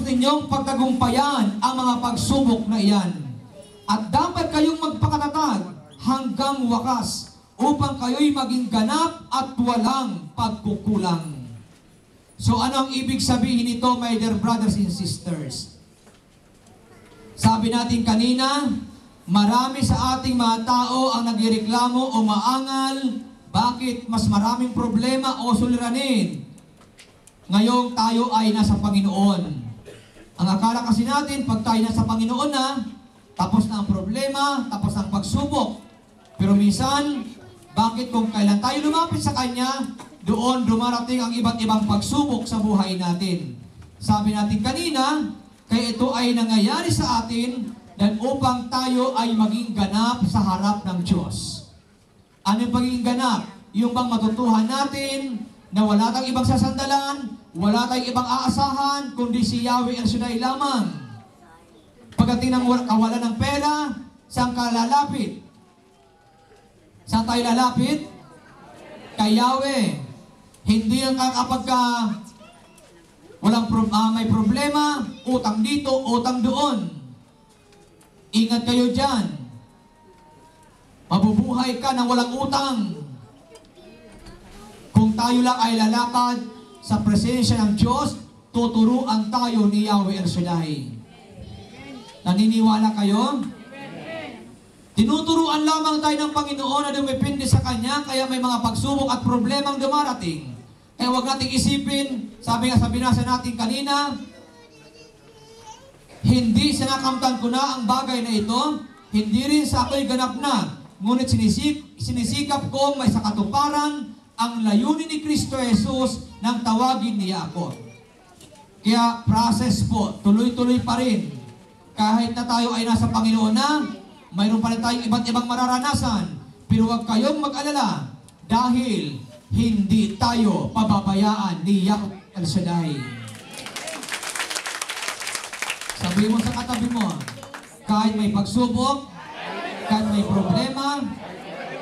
ninyong pagtagumpayan ang mga pagsubok na iyan. At dapat kayong magpakatatag hanggang wakas upang kayo'y maging ganap at walang pagkukulang. So ano ang ibig sabihin nito, my dear brothers and sisters? Sabi natin kanina, marami sa ating mga tao ang nagreklamo o maangal. Bakit mas maraming problema o suliranin? Ngayong tayo ay nasa Panginoon. Ang akala kasi natin, pag tayo nasa Panginoon na, tapos na ang problema, tapos ang pagsubok. Pero minsan, bakit kung kailan tayo lumapit sa Kanya, doon dumarating ang iba't ibang pagsubok sa buhay natin. Sabi natin kanina, kaya ito ay nangyayari sa atin dan upang tayo ay maging ganap sa harap ng Diyos. Ano yung pagiging ganap? Yung bang matutuhan natin na wala tayong ibang sasandalan, wala tayong ibang aasahan, kundi si Yahweh El Shaddai lamang. Pagdating ng kawalan ng pera, saan ka lalapit? Saan tayo lalapit? Kay Yahweh. Hindi yung kapag may problema, utang dito, utang doon. Ingat kayo dyan. Mabubuhay ka nang walang utang. Kung tayo lang ay lalakad sa presensya ng Diyos, tuturuan tayo ni Yahweh El Shaddai. Naniniwala kayo? Tinuturuan lamang tayo ng Panginoon na dumipindi sa Kanya, kaya may mga pagsubok at problemang dumarating. Kaya huwag nating isipin, sabi nga sa binasa natin kanina, hindi sinakamtan ko na ang bagay na ito, hindi rin sa ako'y ganap na, ngunit sinisikap kong may sakatuparan ang layunin ni Kristo Jesus nang tawagin niya ako. Kaya process po, tuloy-tuloy pa rin. Kahit na tayo ay nasa Panginoon na, mayroon pa rin tayong iba't ibang mararanasan. Pero huwag kayong mag-alala dahil hindi tayo pababayaan ni Yahweh El Shaddai. Sabi mo sa katabi mo, kahit may pagsubok, kahit may problema,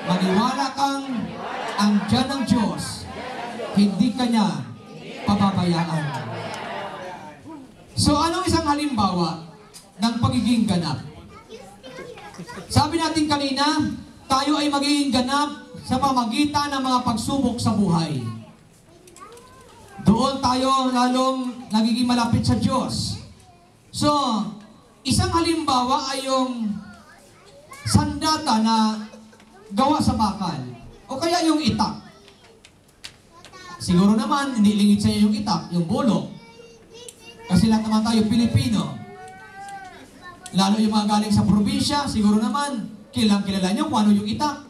maniwala kang andyan ng Diyos, hindi ka niya pababayaan. So, anong isang halimbawa ng pagiging ganap? Sabi natin kanina, tayo ay magiging ganap sa pamagitan ng mga pagsubok sa buhay. Doon tayo lalong nagiging malapit sa Diyos. So, isang halimbawa ay yung sandata na gawa sa bakal. O kaya yung itak. Siguro naman, hindi lingid sa inyo yung itak, yung bulok. Kasi lahat naman tayo Pilipino. Lalo yung mga galing sa probinsya, siguro naman, kilala nyo kung ano yung itak.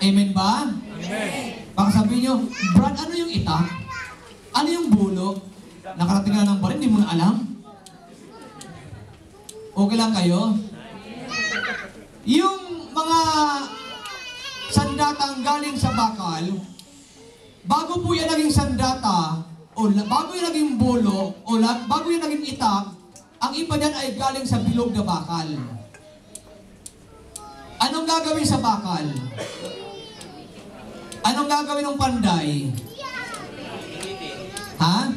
Amen ba? Amen. Baka sabihin nyo, Brad, ano yung itak? Ano yung bulok? Nakarating ka na ng barin, hindi mo na alam? Okay lang kayo? Yung mga sandatang galing sa bakal, bago po yan naging sandata, o bago yan naging bulok, o bago yan naging itak, ang iba yan ay galing sa bilog na bakal. Anong gagawin sa bakal? Anong gagawin ng panday? Ha?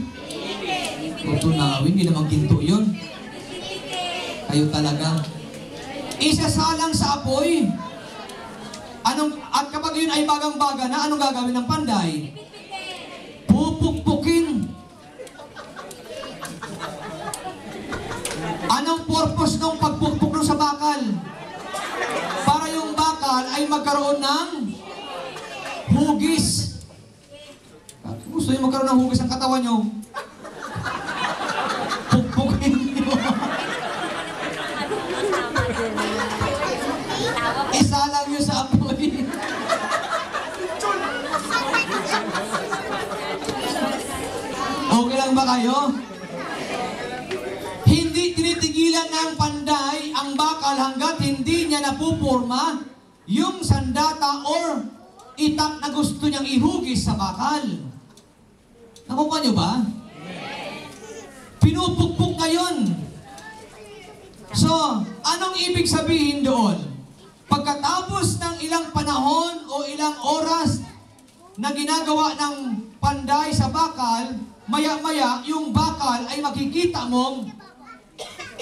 O tunawin, hindi naman ginto yun. Kayo talaga. Isasalang sa apoy. At kapag yun ay bagang-baga na, anong gagawin ng panday? Pupukpukin. Anong purpose ng pagpukpuk sa bakal? Para yung bakal ay magkaroon ng hugis. Gusto nyo magkaroon ng hugis ang katawan nyo? Pukpukin nyo. Isalang nyo sa apoy. Okay lang ba kayo? Hindi tinitigilan ng panday ang bakal hanggat hindi niya napupurma yung sandata or itak na gusto niyang ihugis sa bakal. Nakuha niyo ba? Pinupukpuk ngayon. So, anong ibig sabihin doon? Pagkatapos ng ilang panahon o ilang oras na ginagawa ng panday sa bakal, maya-maya, yung bakal ay makikita mong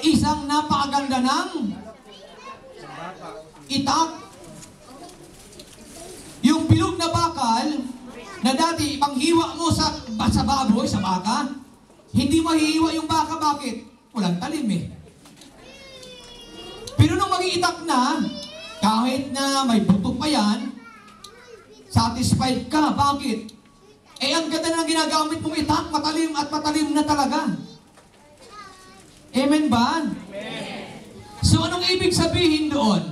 isang napakaganda ng itak. Yung bilog na bakal, na dati panghiwa mo sa baboy, sa baka, hindi mahihiwa yung baka. Bakit? Walang talim eh. Pero nung mag-iitak na, kahit na may buto pa yan, satisfied ka. Bakit? Eh, ang ganda na ginagamit mong itak, matalim at matalim na talaga. Amen ba? Amen. So, anong ibig sabihin doon?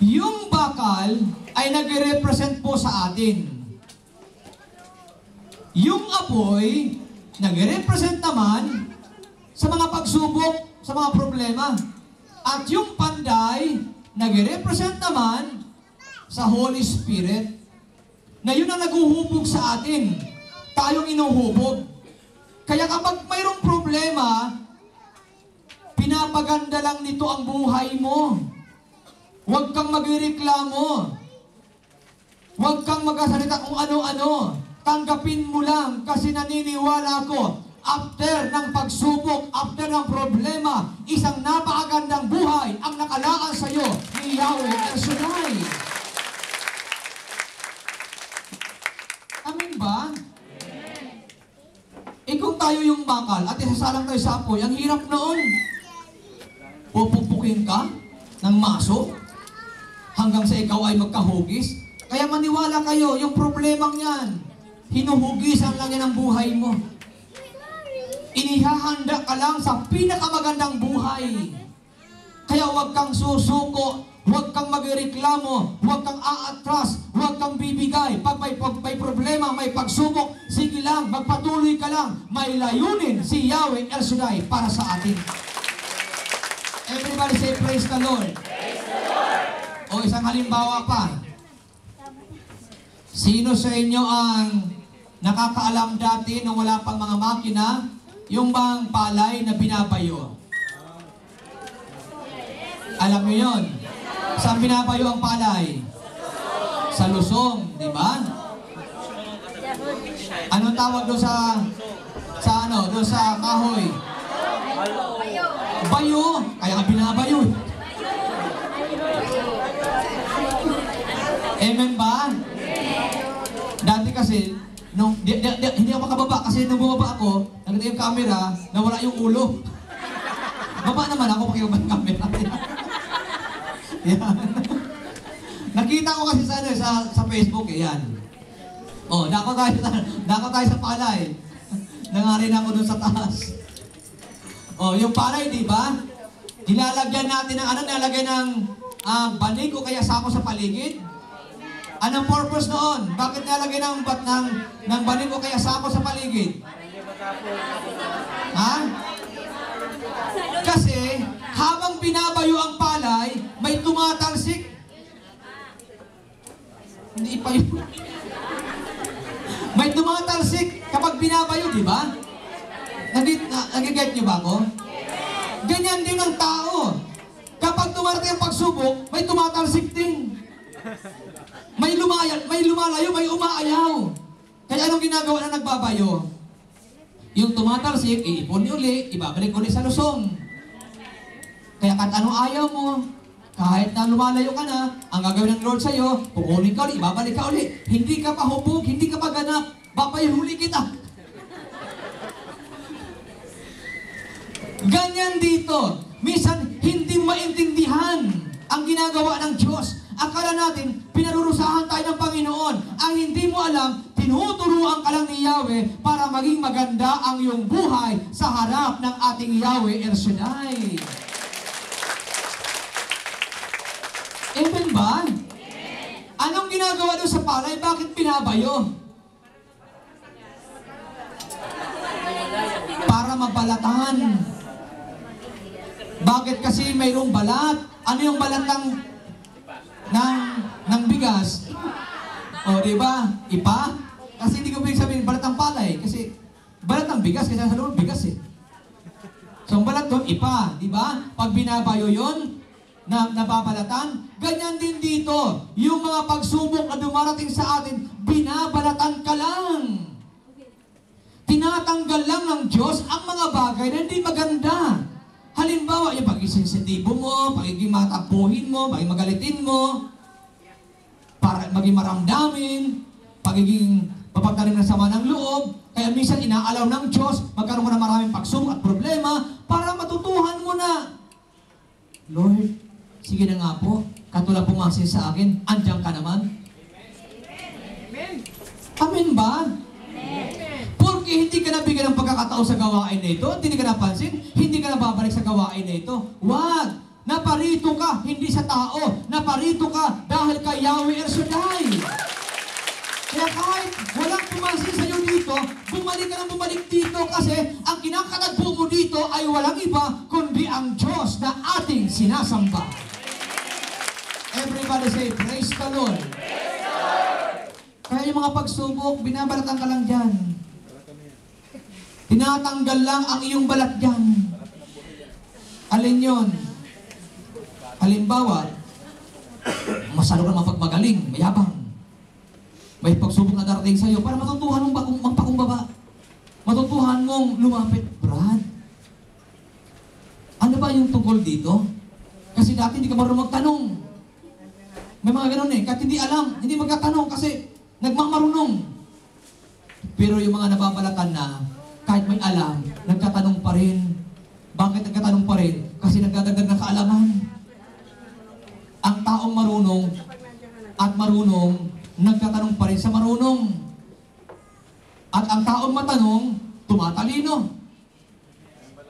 Yung bakal ay nagre-represent po sa atin. Yung apoy, nagre-represent naman sa mga pagsubok, sa mga problema. At yung panday, nagre-represent naman sa Holy Spirit, na yun ang naguhubog sa atin. Tayong inuhubog. Kaya kapag mayroong problema, pinapaganda lang nito ang buhay mo. Huwag kang magreklamo. Huwag kang magsasalita kung ano-ano. Tanggapin mo lang kasi naniniwala ko, after ng pagsubok, after ng problema, isang napakagandang buhay ang nakalaan sa iyo ni Yahweh El Shaddai. Amen ba? Kung tayo yung bakal at isasalang tayo sa apoy, ang hirap noon. Pupupukin ka ng maso hanggang sa ikaw ay magkahugis. Kaya maniwala kayo, yung problemang yan, hinuhugisan lang yan ang buhay mo. Inihahanda ka lang sa pinakamagandang buhay. Kaya huwag kang susuko, huwag kang magreklamo, huwag kang aatras, huwag kang bibigay. Pag may problema, may pagsubok, sige lang, magpatuloy ka lang. May layunin si Yahweh El Shaddai para sa atin. Everybody say, praise the Lord. Praise the Lord. O isang halimbawa pa. Sino sa inyo ang nakakaalam dati nung wala pang mga makina, yung bang palay na binabayo? Alam niyo yun? Saan binabayo ang palay? Sa lusong, di ba? Anong tawag doon doon sa kahoy? Bayo. Kaya ka binabayo. Amen ba? Dati kasi, hindi ako makababa kasi nung bumaba ako, nakita yung camera, nawala yung ulo. Baba naman ako, pakibaba yung camera. Yan. Nakita ko kasi sa Facebook, yan. Oh, dako tayo sa palay. Nangarin ako dun sa taas. Oh, yung palay, di ba? Nilalagyan natin ng nilalagay ng banig o kaya sako sa paligid. Anong purpose noon? Bakit nilalagay ng banig o kaya sako sa paligid? Ha? Kasi, habang binabayo ang palay, may tumatalsik. Hindi pa yun. May tumatalsik kapag binabayo, di ba? Nag-get niyo ba ako? Ganyan din ang tao. Kapag dumarating ang pagsubok, may tumatalsik din. May lumalayo, may umaayaw. Kaya anong ginagawa na nagbabayo? Yung tumatalsik, iipon uli, ibabalik uli sa lusong. Kaya kahit anong ayaw mo, kahit na lumalayo ka na, ang gagawin ng Lord sa'yo, pukunin ka ulit, ibabalik ka ulit. Hindi ka pa hubog, hindi ka pa ganap, papayhuli kita. Ganyan dito. Minsan, hindi maintindihan ang ginagawa ng Diyos. Akala natin, pinarurusahan tayo ng Panginoon. Ang hindi mo alam, tinuturuan ka lang ni Yahweh para maging maganda ang iyong buhay sa harap ng ating Yahweh El Shaddai. Amen ba? Anong ginagawa doon sa palay? Bakit pinabayo? Para mabalatan. Bakit kasi mayroong balat? Ano yung balat ng bigas? O, di ba? Ipa? Kasi hindi ko pwedeng sabihin balat ng palay. Kasi balat ng bigas, kasi sa loob bigas eh. So, ang balat doon, ipa. Di ba? Pag binabayo yun, nababalatan, ganyan din dito. Yung mga pagsubok na dumarating sa atin, binabalatan ka lang. Tinatanggal lang ng Diyos ang mga bagay na hindi maganda. Halimbawa, yung pagiging sensitibo mo, pagiging matampuhin mo, pagiging magalitin mo, para maging maramdamin, pagiging mapagtanim ng sama ng loob. Kaya minsan inaalaw ng Diyos, magkaroon mo ng maraming pagsubok at problema para matutuhan mo na, Lord, sige na nga po, katulad pumasin sa akin, andyan ka naman. Amen. Amen ba? Porque hindi ka nabigyan ng pagkakataon sa gawain na ito, hindi ka napansin, hindi ka nababalik sa gawain na ito. Wag! Naparito ka, hindi sa tao. Naparito ka dahil kay Yahweh El Shaddai. Kaya kahit walang pumansin sa iyo dito, bumalik ka ng bumalik dito kasi ang kinakatagpo mo dito ay walang iba kundi ang Diyos na ating sinasamba. Everybody say, praise the Lord. Kaya yung mga pagsubok, binabalatan ka lang dyan. Tinatanggal lang ang iyong balat dyan. Alin yun? Halimbawa, masalo ka mapagmagaling, mayabang. May pagsubok na darating sa iyo para matutuhan mong magpakumbaba. Matutuhan mong lumapit. Brad, ano ba yung tungkol dito? Kasi dati hindi ka marunong magtanong. May mga ganun kahit hindi alam, hindi magkatanong kasi nagmamarunong. Pero yung mga nababalatan na, kahit may alam, nagkatanong pa rin. Bakit nagkatanong pa rin? Kasi nagdadagdag ng kaalaman. Ang taong marunong at marunong, nagtatanong pa rin sa marunong. At ang taong matanong, tumatalino.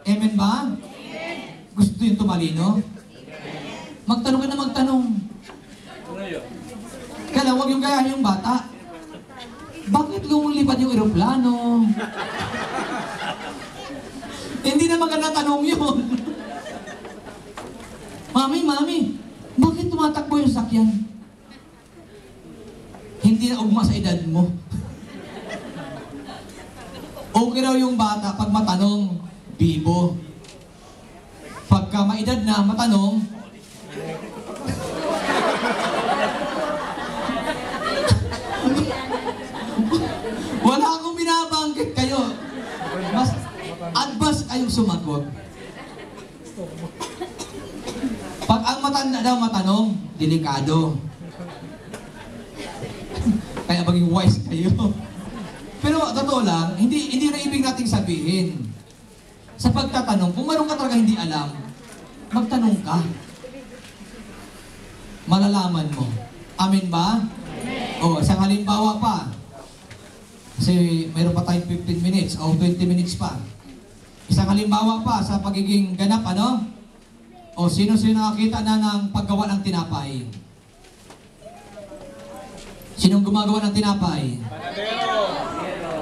Amen ba? Amen. Gusto yung tumalino? Magtanong ka na magtanong. Kaya lang, huwag yung gayahin yung bata. Bakit lumilipad yung eroplano? Hindi na maganda tanong yun. Mami, bakit tumatakbo yung sakyan? Hindi na ugma sa edad mo. Okay raw yung bata pag matanong, bibo. Pagka maedad na, matanong, wala akong binabanggit kayo. Mas advance kayong sumagot. Pag ang matanda daw matanong, delikado. Kaya maging wise kayo. Pero totoo lang, hindi na ibig nating sabihin. Sa pagtatanong, kung meron ka talaga hindi alam, magtanong ka. Malalaman mo. Amen ba? Amen. O, isang halimbawa pa. Kasi mayroon pa tayong 15 minutes o 20 minutes pa. Isang halimbawa pa sa pagiging ganap, ano? O, sino-sino nakakita na ng paggawa ng tinapay? Sinong gumagawa ng tinapay? Panadero.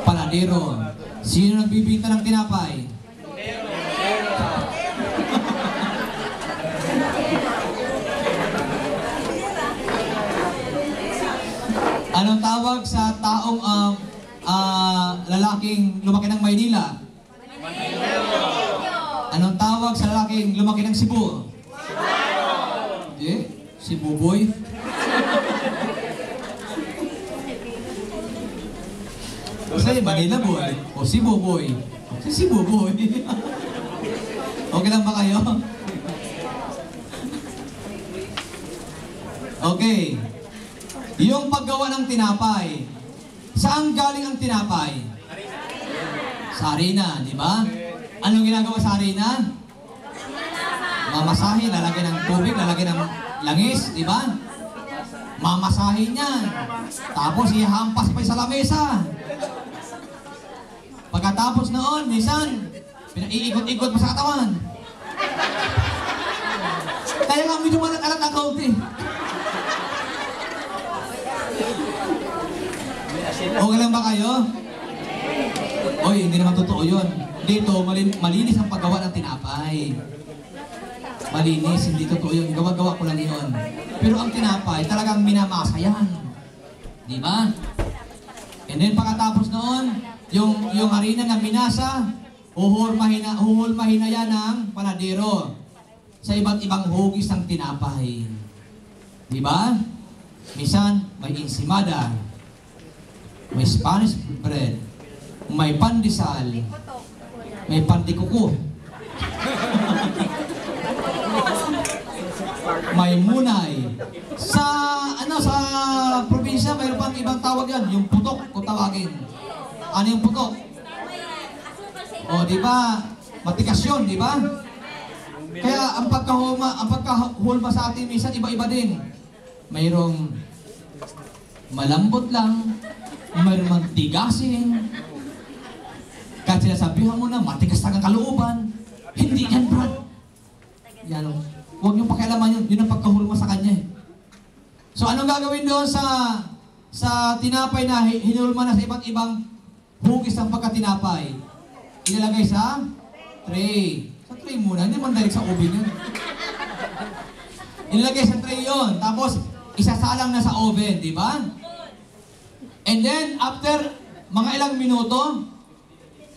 Panadero. Sino nagbibinta ng tinapay? Panadero. Anong tawag sa taong lalaking lumaki ng Maynila? Manilero. Anong tawag sa lalaking lumaki ng Cebu? Cebu boy? Kasi Manila boy. O Cebu boy. Si Cebu boy. Okay lang ba kayo? Okay. Yung paggawa ng tinapay. Saan galing ang tinapay? Sa harina, di ba? Anong ginagawa sa harina? Mamasahin, lalagyan ng tubig, lalagyan ng langis, di ba? Mamasahin yan. Tapos ihampas pa sa lamesa. Pagkatapos noon, minsan, pinaiikot-ikot pa sa katawan. Kaya nga medyo malat-alat ang kaunti. Okay lang ba kayo? Oy, hindi naman totoo yun. Dito, malinis ang paggawa ng tinapay. Malinis, hindi totoo yun. Gawa-gawa ko lang yun. Pero ang tinapay, talagang minamasa yan. Di ba? And then pagkatapos noon, yung harina na minasa, huhulmahin na yan ng panadero sa iba't ibang hugis ng tinapay. Di ba? Minsan, may ensimada, may Spanish bread, may pandesal, may pandikuko, may munay. Sa probinsya, mayroon pang ibang tawag yan, yung putok kung tawagin. Ano yung putok? O, di ba? Matikas yun, di ba? Kaya ang pagkahulma sa atin minsan iba-iba din. Mayroong malambot lang, mayroong magtigasin. Kahit sinasabihan mo na, matigas lang ang kalooban. Hindi yan, Brad. Yan, huwag niyong pakialaman yun. Yun ang pagkahulma sa kanya. So, anong gagawin doon sa tinapay na hinulma na sa iba't ibang hugis ng pagkatinapay? Ilalagay sa tray. Sa tray muna, hindi man direct sa oven yun. Ilalagay sa tray yun. Tapos, isasalang na sa oven, di ba? And then, after mga ilang minuto,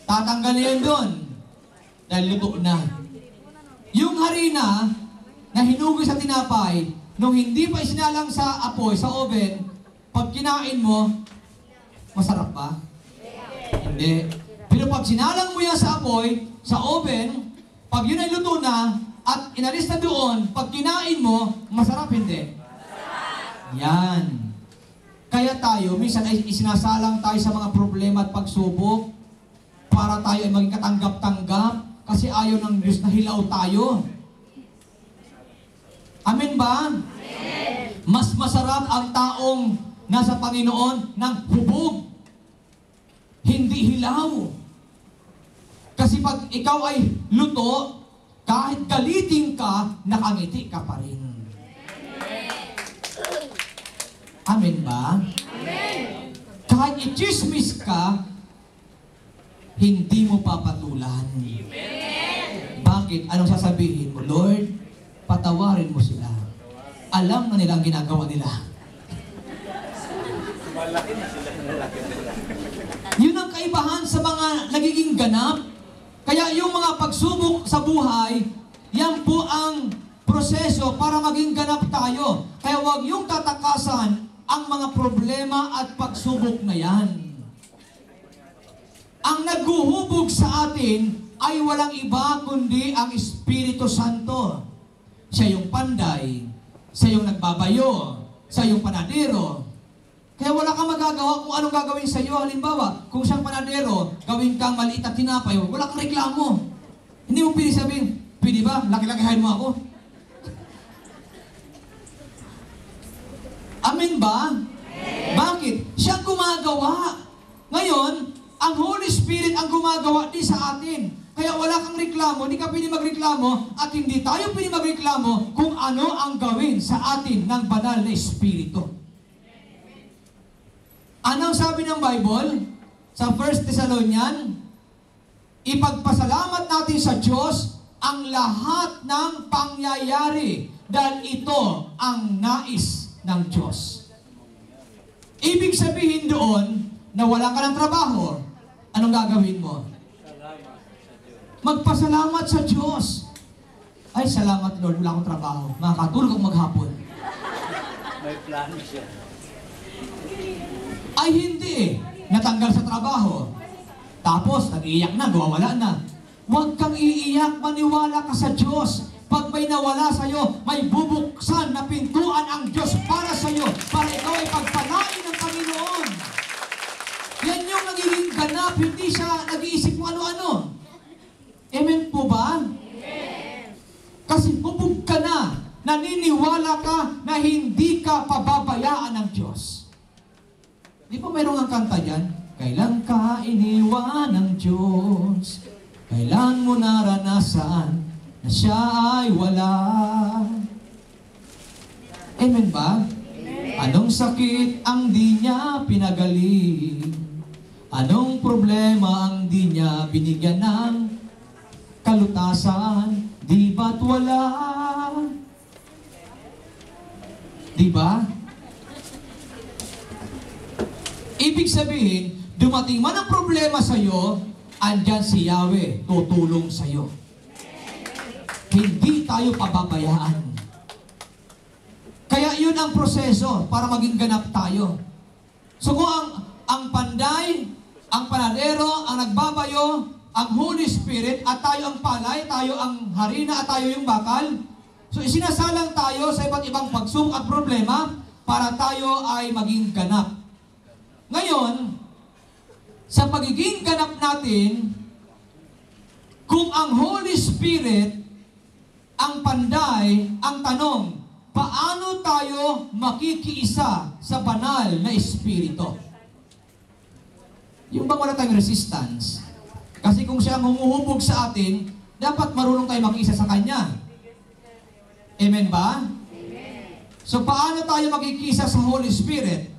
tatanggalin yun doon. Dahil luto na. Yung harina na hinugis sa tinapay, nung hindi pa isinalang sa apoy, sa oven, pag kinain mo, masarap ba? Hindi. Pero pag sinalang mo yan sa apoy, sa oven, pag yun ay luto na, at inalis na doon, pag kinain mo, masarap hindi? Yan. Kaya tayo, minsan ay isinasalang tayo sa mga problema at pagsubok para tayo ay maging katanggap-tanggap kasi ayaw ng Diyos na hilaw tayo. Amen ba? Amen. Mas masarap ang taong nasa Panginoon ng hubog, hindi hilaw. Kasi pag ikaw ay luto, kahit galitin ka, nakangiti ka pa rin. Amen ba? Amen. Kahit i-chismis ka, hindi mo papatulan. Amen. Bakit? Anong sasabihin mo? Lord, patawarin mo sila. Alam na nila ang ginagawa nila. Yun ang kaibahan sa mga nagiging ganap. Kaya yung mga pagsubok sa buhay, yan po ang proseso para maging ganap tayo. Kaya huwag yung tatakasan ang mga problema at pagsubok na yan. Ang naghuhubog sa atin ay walang iba kundi ang Espiritu Santo. Siya yung panday, siya yung nagbabayo, siya yung panadero. Kaya wala kang magagawa kung anong gagawin sa iyo. Halimbawa, kung siyang panadero, gawin kang maliit at tinapay, wala kang reklamo. Hindi mo pwede sabihin, pwede ba? Laki-lakihan mo ako. Amen ba? Amen. Bakit? Siya gumagawa. Ngayon, ang Holy Spirit ang gumagawa din sa atin. Kaya wala kang reklamo, hindi ka pwede magreklamo, at hindi tayo pwede magreklamo kung ano ang gawin sa atin ng banal na Espiritu. Anong sabi ng Bible? Sa 1 Thessalonians, ipagpasalamat natin sa Diyos ang lahat ng pangyayari dahil ito ang nais ng Diyos. Ibig sabihin doon na wala ka ng trabaho, anong gagawin mo? Magpasalamat sa Diyos. Ay, salamat Lord, wala akong trabaho. Makakatulog akong maghapon. May plano siya. Ay, hindi. Natanggal sa trabaho. Tapos, nag-iiyak na, wala na. Huwag kang iiyak, maniwala ka sa Diyos. Pag may nawala sa'yo, may bubuksan na pintuan ang Diyos para sa'yo, para ikaw ay pagpalain ng Panginoon. Yan yung nagiging ganap, hindi siya nag-iisip mo ano-ano. Amen po ba? Amen. Kasi bubog ka na, naniniwala ka na hindi ka pababayaan ng Diyos. Di ba mayroong ang kanta dyan? Kailan ka iniwan ng Diyos? Kailan mo naranasan na siya ay wala? Amen ba? Amen. Anong sakit ang di niya pinagaling? Anong problema ang di niya binigyan ng kalutasan? Di ba't wala? Di ba? Ibig sabihin, dumating man ang problema sa iyo, andyan si Yahweh, tutulong sa iyo. Hindi tayo pababayaan. Kaya yun ang proseso para maging ganap tayo. So kung ang panday ang panadero, ang nagbabayo, ang Holy Spirit, at tayo ang palay, tayo ang harina, at tayo yung bakal. So isinasalang tayo sa iba't ibang pagsubok at problema para tayo ay maging ganap. Ngayon, sa pagiging ganap natin, kung ang Holy Spirit ang panday, ang tanong, paano tayo makikiisa sa banal na Espiritu? Yung bang wala tayong resistance? Kasi kung siya ang humuhubog sa atin, dapat marunong tayo makiisa sa Kanya. Amen ba? Amen. So paano tayo makikisa sa Holy Spirit?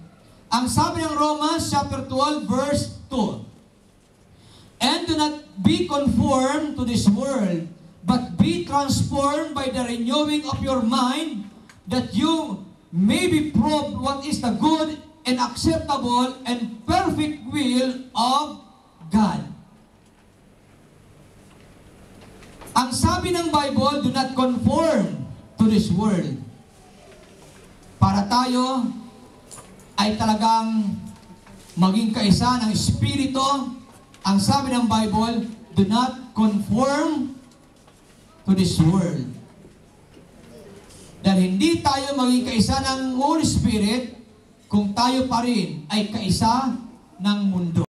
Ang sabi ng Romans chapter 12 verse 2, and do not be conformed to this world, but be transformed by the renewing of your mind, that you may be proved what is the good and acceptable and perfect will of God. Ang sabi ng Bible, do not conform to this world. Para tayo ay talagang maging kaisa ng Espiritu, ang sabi ng Bible, do not conform to this world. Dahil hindi tayo maging kaisa ng Holy Spirit kung tayo pa rin ay kaisa ng mundo.